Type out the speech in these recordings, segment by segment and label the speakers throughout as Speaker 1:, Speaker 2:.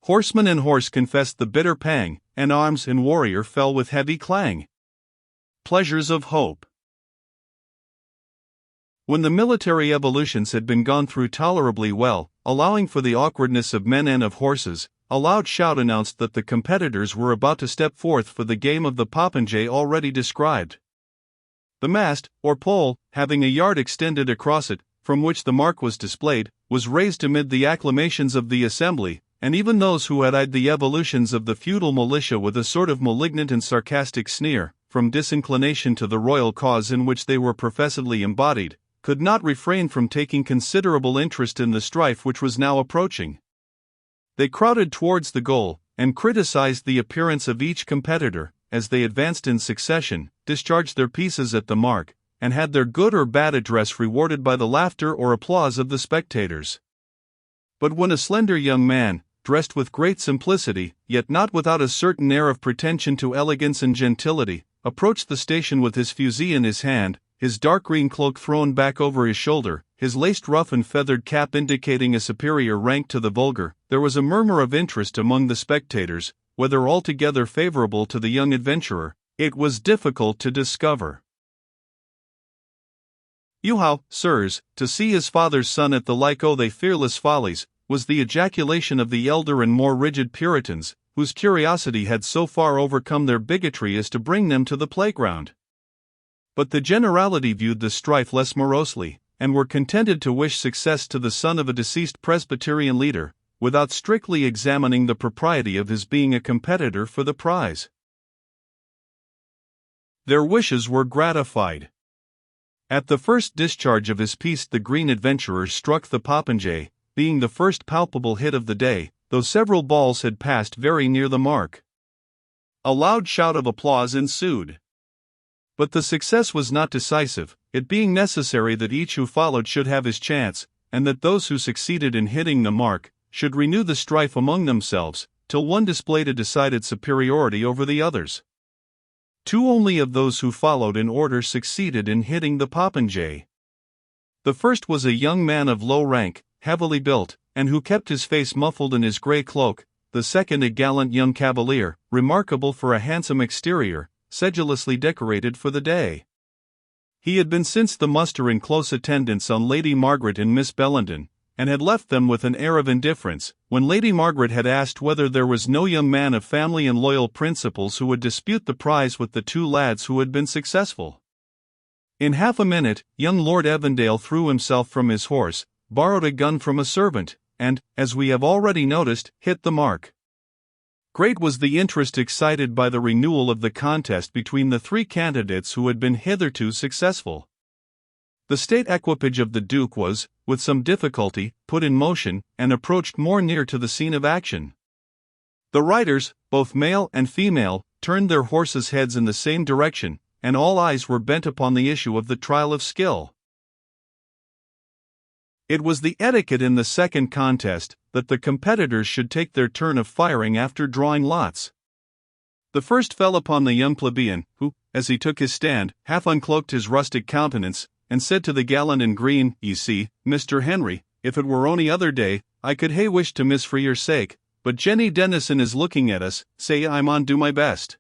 Speaker 1: Horseman and horse confessed the bitter pang, and arms and warrior fell with heavy clang. Pleasures of hope. When the military evolutions had been gone through tolerably well, allowing for the awkwardness of men and of horses, a loud shout announced that the competitors were about to step forth for the game of the popinjay already described. The mast, or pole, having a yard extended across it, from which the mark was displayed, was raised amid the acclamations of the assembly, and even those who had eyed the evolutions of the feudal militia with a sort of malignant and sarcastic sneer, from disinclination to the royal cause in which they were professedly embodied, could not refrain from taking considerable interest in the strife which was now approaching. They crowded towards the goal, and criticized the appearance of each competitor, as they advanced in succession, discharged their pieces at the mark, and had their good or bad address rewarded by the laughter or applause of the spectators. But when a slender young man, dressed with great simplicity, yet not without a certain air of pretension to elegance and gentility, approached the station with his fusee in his hand, his dark green cloak thrown back over his shoulder, his laced ruff and feathered cap indicating a superior rank to the vulgar, there was a murmur of interest among the spectators, whether altogether favorable to the young adventurer, it was difficult to discover. "You how, sirs, to see his father's son at the like o' they fearless follies," was the ejaculation of the elder and more rigid Puritans, whose curiosity had so far overcome their bigotry as to bring them to the playground. But the generality viewed the strife less morosely, and were contented to wish success to the son of a deceased Presbyterian leader, without strictly examining the propriety of his being a competitor for the prize. Their wishes were gratified. At the first discharge of his piece the green adventurer struck the popinjay, being the first palpable hit of the day, though several balls had passed very near the mark. A loud shout of applause ensued. But the success was not decisive, it being necessary that each who followed should have his chance, and that those who succeeded in hitting the mark should renew the strife among themselves, till one displayed a decided superiority over the others. Two only of those who followed in order succeeded in hitting the popinjay. The first was a young man of low rank, heavily built, and who kept his face muffled in his grey cloak, the second a gallant young cavalier, remarkable for a handsome exterior, sedulously decorated for the day. He had been since the muster in close attendance on Lady Margaret and Miss Bellenden, and had left them with an air of indifference, when Lady Margaret had asked whether there was no young man of family and loyal principles who would dispute the prize with the two lads who had been successful. In half a minute, young Lord Evandale threw himself from his horse, borrowed a gun from a servant, and, as we have already noticed, hit the mark. Great was the interest excited by the renewal of the contest between the three candidates who had been hitherto successful. The state equipage of the Duke was, with some difficulty, put in motion, and approached more near to the scene of action. The riders, both male and female, turned their horses' heads in the same direction, and all eyes were bent upon the issue of the trial of skill. It was the etiquette in the second contest that the competitors should take their turn of firing after drawing lots. The first fell upon the young plebeian, who, as he took his stand, half uncloaked his rustic countenance, and said to the gallant in green, "Ye see, Mr. Henry, if it were ony other day, I could hae wished to miss for your sake, but Jenny Dennison is looking at us, say I maun do my best."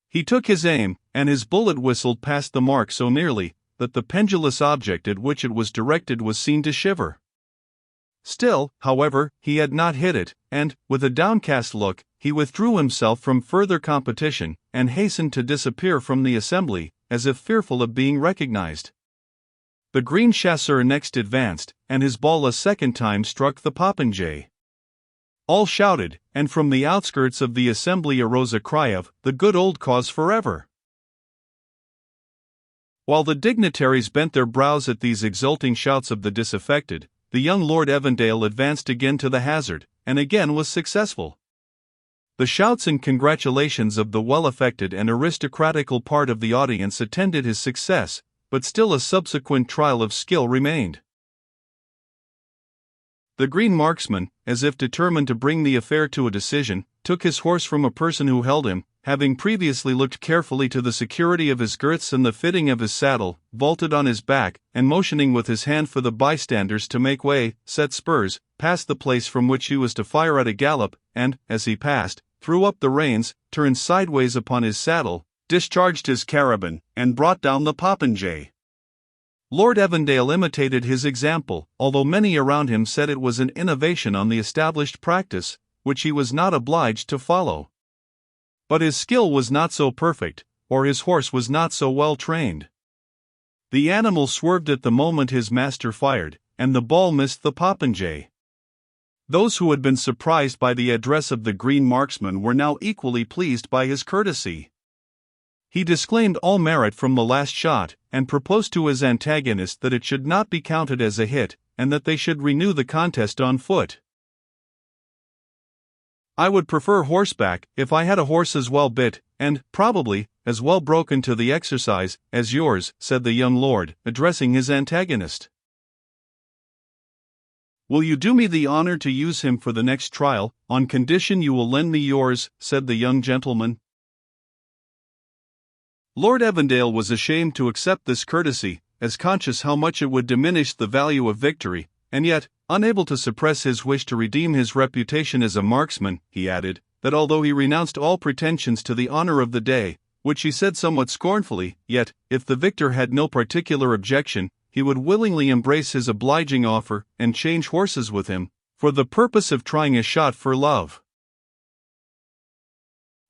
Speaker 1: He took his aim, and his bullet whistled past the mark so nearly that the pendulous object at which it was directed was seen to shiver. Still, however, he had not hit it, and, with a downcast look, he withdrew himself from further competition, and hastened to disappear from the assembly, as if fearful of being recognized. The green chasseur next advanced, and his ball a second time struck the popinjay. All shouted, and from the outskirts of the assembly arose a cry of, "The good old cause forever!" While the dignitaries bent their brows at these exulting shouts of the disaffected, the young Lord Evandale advanced again to the hazard, and again was successful. The shouts and congratulations of the well-affected and aristocratical part of the audience attended his success, but still a subsequent trial of skill remained. The green marksman, as if determined to bring the affair to a decision, took his horse from a person who held him, having previously looked carefully to the security of his girths and the fitting of his saddle, vaulted on his back, and motioning with his hand for the bystanders to make way, set spurs, passed the place from which he was to fire at a gallop, and, as he passed, threw up the reins, turned sideways upon his saddle, discharged his carabine, and brought down the popinjay. Lord Evandale imitated his example, although many around him said it was an innovation on the established practice, which he was not obliged to follow. But his skill was not so perfect, or his horse was not so well trained. The animal swerved at the moment his master fired, and the ball missed the popinjay. Those who had been surprised by the address of the green marksman were now equally pleased by his courtesy. He disclaimed all merit from the last shot, and proposed to his antagonist that it should not be counted as a hit, and that they should renew the contest on foot. "I would prefer horseback, if I had a horse as well bit, and, probably, as well broken to the exercise, as yours," said the young lord, addressing his antagonist. "Will you do me the honor to use him for the next trial, on condition you will lend me yours?" said the young gentleman. Lord Evandale was ashamed to accept this courtesy, as conscious how much it would diminish the value of victory, and yet, unable to suppress his wish to redeem his reputation as a marksman, he added, that although he renounced all pretensions to the honor of the day, which he said somewhat scornfully, yet, if the victor had no particular objection, he would willingly embrace his obliging offer, and change horses with him, for the purpose of trying a shot for love.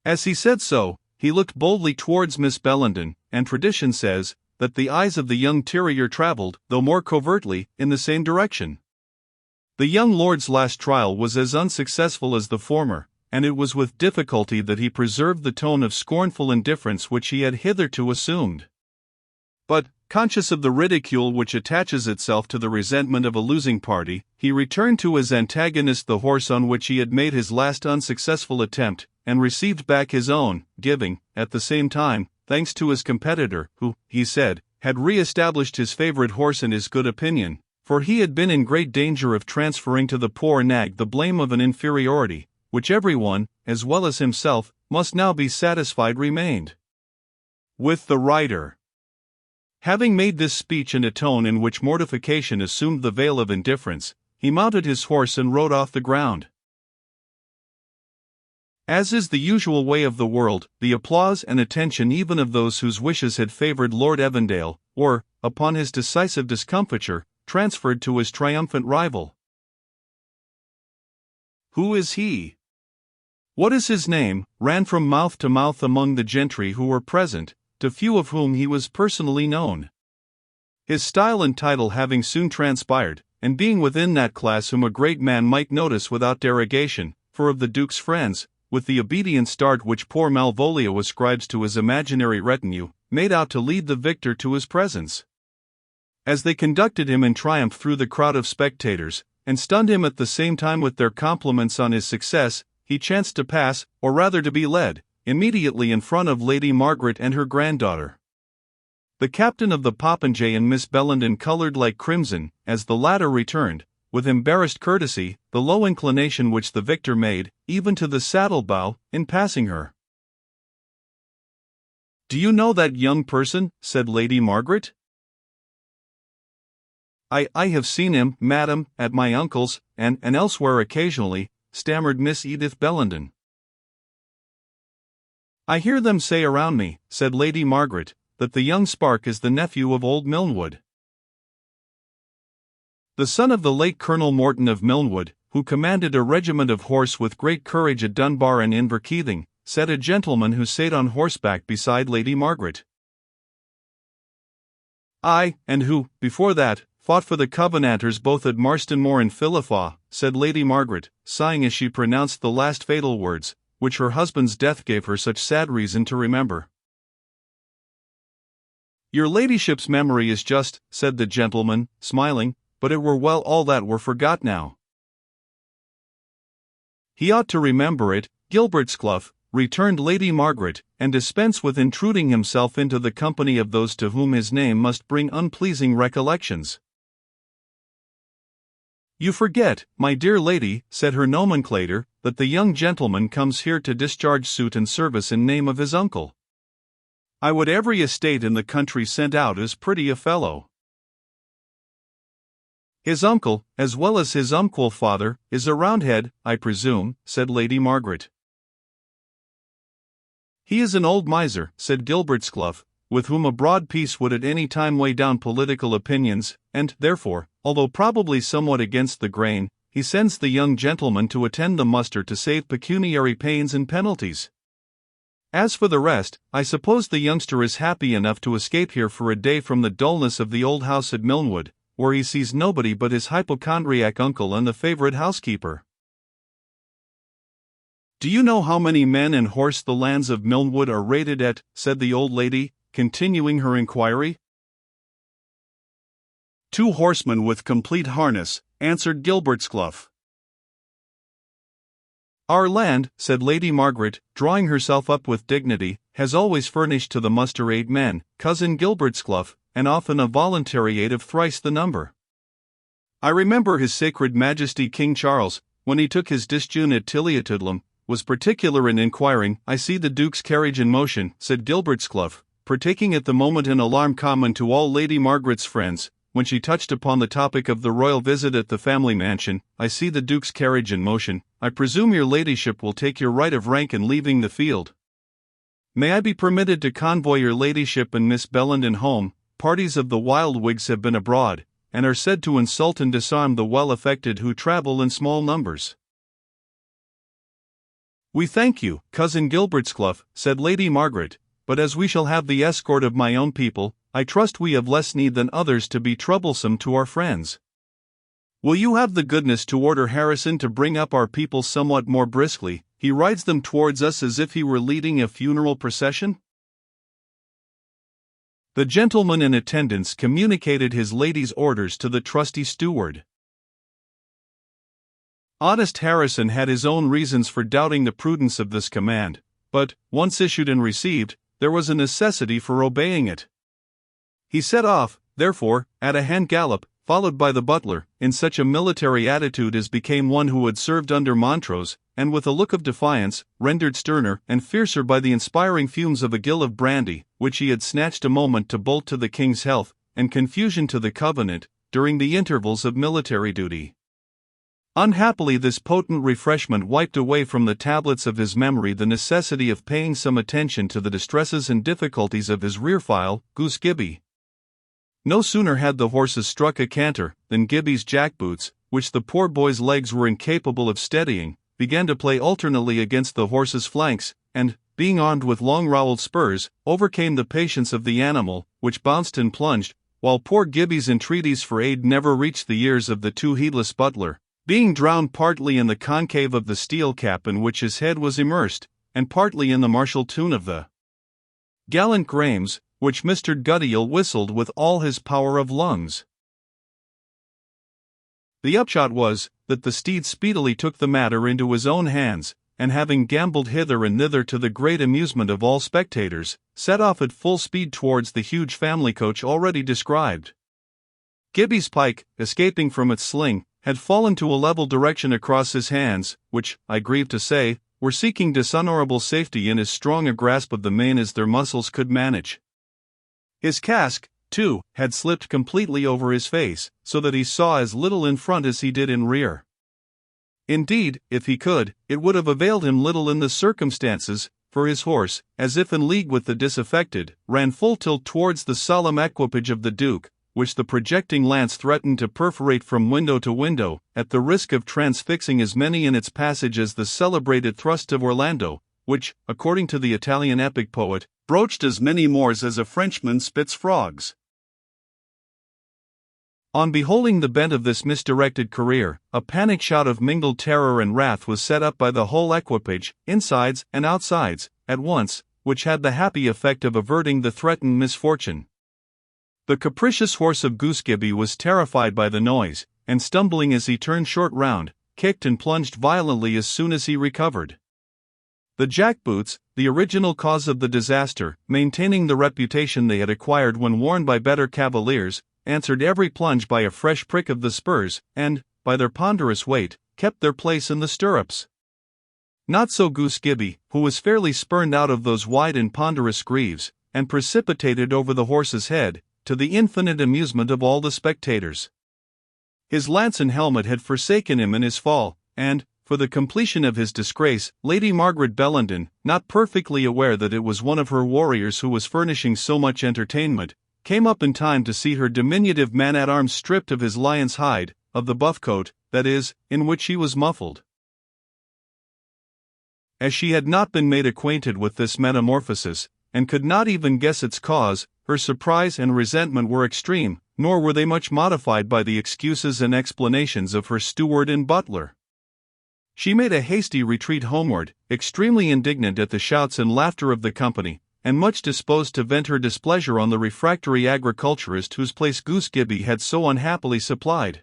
Speaker 1: As he said so, he looked boldly towards Miss Bellenden, and tradition says that the eyes of the young terrier travelled, though more covertly, in the same direction. The young lord's last trial was as unsuccessful as the former, and it was with difficulty that he preserved the tone of scornful indifference which he had hitherto assumed. But, conscious of the ridicule which attaches itself to the resentment of a losing party, he returned to his antagonist the horse on which he had made his last unsuccessful attempt, and received back his own, giving, at the same time, thanks to his competitor, who, he said, had re-established his favorite horse in his good opinion, for he had been in great danger of transferring to the poor nag the blame of an inferiority, which everyone, as well as himself, must now be satisfied remained with the rider. Having made this speech in a tone in which mortification assumed the veil of indifference, he mounted his horse and rode off the ground. As is the usual way of the world, the applause and attention even of those whose wishes had favored Lord Evandale, were, upon his decisive discomfiture, transferred to his triumphant rival. "Who is he? What is his name?" ran from mouth to mouth among the gentry who were present, to few of whom he was personally known. His style and title having soon transpired, and being within that class whom a great man might notice without derogation, for of the Duke's friends, with the obedient start which poor Malvolio ascribes to his imaginary retinue, made out to lead the victor to his presence. As they conducted him in triumph through the crowd of spectators, and stunned him at the same time with their compliments on his success, he chanced to pass, or rather to be led, immediately in front of Lady Margaret and her granddaughter. The captain of the popinjay and Miss Bellenden colored like crimson, as the latter returned, with embarrassed courtesy, the low inclination which the victor made, even to the saddle-bow, in passing her. "Do you know that young person?" said Lady Margaret. I have seen him, madam, at my uncle's, and elsewhere occasionally," stammered Miss Edith Bellenden. "I hear them say around me," said Lady Margaret, "that the young spark is the nephew of old Milnwood. The son of the late Colonel Morton of Milnwood, who commanded a regiment of horse with great courage at Dunbar and Inverkeithing," said a gentleman who sate on horseback beside Lady Margaret. "Aye, and who, before that, fought for the Covenanters both at Marston Moor and Philiphaugh," said Lady Margaret, sighing as she pronounced the last fatal words, which her husband's death gave her such sad reason to remember. "Your ladyship's memory is just," said the gentleman, smiling, "but it were well all that were forgot now." "He ought to remember it, Gilbertsclough," returned Lady Margaret, "and dispense with intruding himself into the company of those to whom his name must bring unpleasing recollections." "You forget, my dear lady," said her nomenclator, "that the young gentleman comes here to discharge suit and service in name of his uncle. I would every estate in the country sent out as pretty a fellow." His uncle, as well as his father, is a Roundhead, I presume, said Lady Margaret. He is an old miser, said Gilbert Scruff, with whom a broad peace would at any time weigh down political opinions, and, therefore, although probably somewhat against the grain, he sends the young gentleman to attend the muster to save pecuniary pains and penalties. As for the rest, I suppose the youngster is happy enough to escape here for a day from the dullness of the old house at Milnwood, where he sees nobody but his hypochondriac uncle and the favourite housekeeper. Do you know how many men and horse the lands of Milnwood are rated at? Said the old lady, continuing her inquiry. 2 horsemen with complete harness, answered Gilbert Scruff. Our land, said Lady Margaret, drawing herself up with dignity, has always furnished to the muster 8 men, cousin Gilbert Scruff, and often a voluntary aid of thrice the number. I remember His Sacred Majesty King Charles, when he took his disjune at Tillietudlem, was particular in inquiring. I see the Duke's carriage in motion, said Gilbert Scruff, partaking at the moment in alarm common to all Lady Margaret's friends, when she touched upon the topic of the royal visit at the family mansion. I see the Duke's carriage in motion. I presume your ladyship will take your right of rank in leaving the field. May I be permitted to convoy your ladyship and Miss Bellenden home? Parties of the wild Whigs have been abroad, and are said to insult and disarm the well-affected who travel in small numbers. We thank you, cousin Gilbert Scruff, said Lady Margaret, but as we shall have the escort of my own people, I trust we have less need than others to be troublesome to our friends. Will you have the goodness to order Harrison to bring up our people somewhat more briskly? He rides them towards us as if he were leading a funeral procession. The gentleman in attendance communicated his lady's orders to the trusty steward. Honest Harrison had his own reasons for doubting the prudence of this command, but, once issued and received, there was a necessity for obeying it. He set off, therefore, at a hand gallop, followed by the butler, in such a military attitude as became one who had served under Montrose, and with a look of defiance, rendered sterner and fiercer by the inspiring fumes of a gill of brandy, which he had snatched a moment to bolt to the king's health, and confusion to the Covenant, during the intervals of military duty. Unhappily this potent refreshment wiped away from the tablets of his memory the necessity of paying some attention to the distresses and difficulties of his rear file, Goose Gibbie. No sooner had the horses struck a canter, than Gibbie's jackboots, which the poor boy's legs were incapable of steadying, began to play alternately against the horse's flanks, and, being armed with long-rowelled spurs, overcame the patience of the animal, which bounced and plunged, while poor Gibbie's entreaties for aid never reached the ears of the too heedless butler, being drowned partly in the concave of the steel cap in which his head was immersed, and partly in the martial tune of the Gallant Grames, which Mr. Guddiel whistled with all his power of lungs. The upshot was, that the steed speedily took the matter into his own hands, and having gambled hither and thither to the great amusement of all spectators, set off at full speed towards the huge family coach already described. Gibbie's pike, escaping from its sling, had fallen to a level direction across his hands, which, I grieve to say, were seeking dishonourable safety in as strong a grasp of the mane as their muscles could manage. His casque, too, had slipped completely over his face, so that he saw as little in front as he did in rear. Indeed, if he could, it would have availed him little in the circumstances, for his horse, as if in league with the disaffected, ran full tilt towards the solemn equipage of the Duke, which the projecting lance threatened to perforate from window to window, at the risk of transfixing as many in its passage as the celebrated thrust of Orlando, which, according to the Italian epic poet, broached as many Moors as a Frenchman spits frogs. On beholding the bent of this misdirected career, a panic shout of mingled terror and wrath was set up by the whole equipage, insides and outsides, at once, which had the happy effect of averting the threatened misfortune. The capricious horse of Goose Gibbie was terrified by the noise, and stumbling as he turned short round, kicked and plunged violently as soon as he recovered. The jackboots, the original cause of the disaster, maintaining the reputation they had acquired when worn by better cavaliers, answered every plunge by a fresh prick of the spurs, and, by their ponderous weight, kept their place in the stirrups. Not so Goose Gibbie, who was fairly spurned out of those wide and ponderous greaves, and precipitated over the horse's head, to the infinite amusement of all the spectators. His lance and helmet had forsaken him in his fall, and, for the completion of his disgrace, Lady Margaret Bellenden, not perfectly aware that it was one of her warriors who was furnishing so much entertainment, came up in time to see her diminutive man-at-arms stripped of his lion's hide, of the buff coat, that is, in which he was muffled. As she had not been made acquainted with this metamorphosis, and could not even guess its cause, her surprise and resentment were extreme, nor were they much modified by the excuses and explanations of her steward and butler. She made a hasty retreat homeward, extremely indignant at the shouts and laughter of the company, and much disposed to vent her displeasure on the refractory agriculturist whose place Goose Gibbie had so unhappily supplied.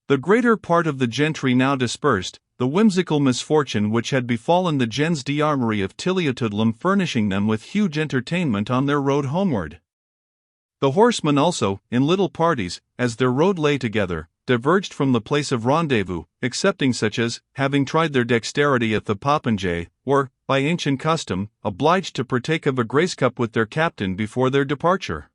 Speaker 1: The greater part of the gentry now dispersed, the whimsical misfortune which had befallen the gens d'armory of Tilliatoodlem furnishing them with huge entertainment on their road homeward. The horsemen also, in little parties, as their road lay together, diverged from the place of rendezvous, excepting such as, having tried their dexterity at the popinjay, were, by ancient custom, obliged to partake of a grace cup with their captain before their departure.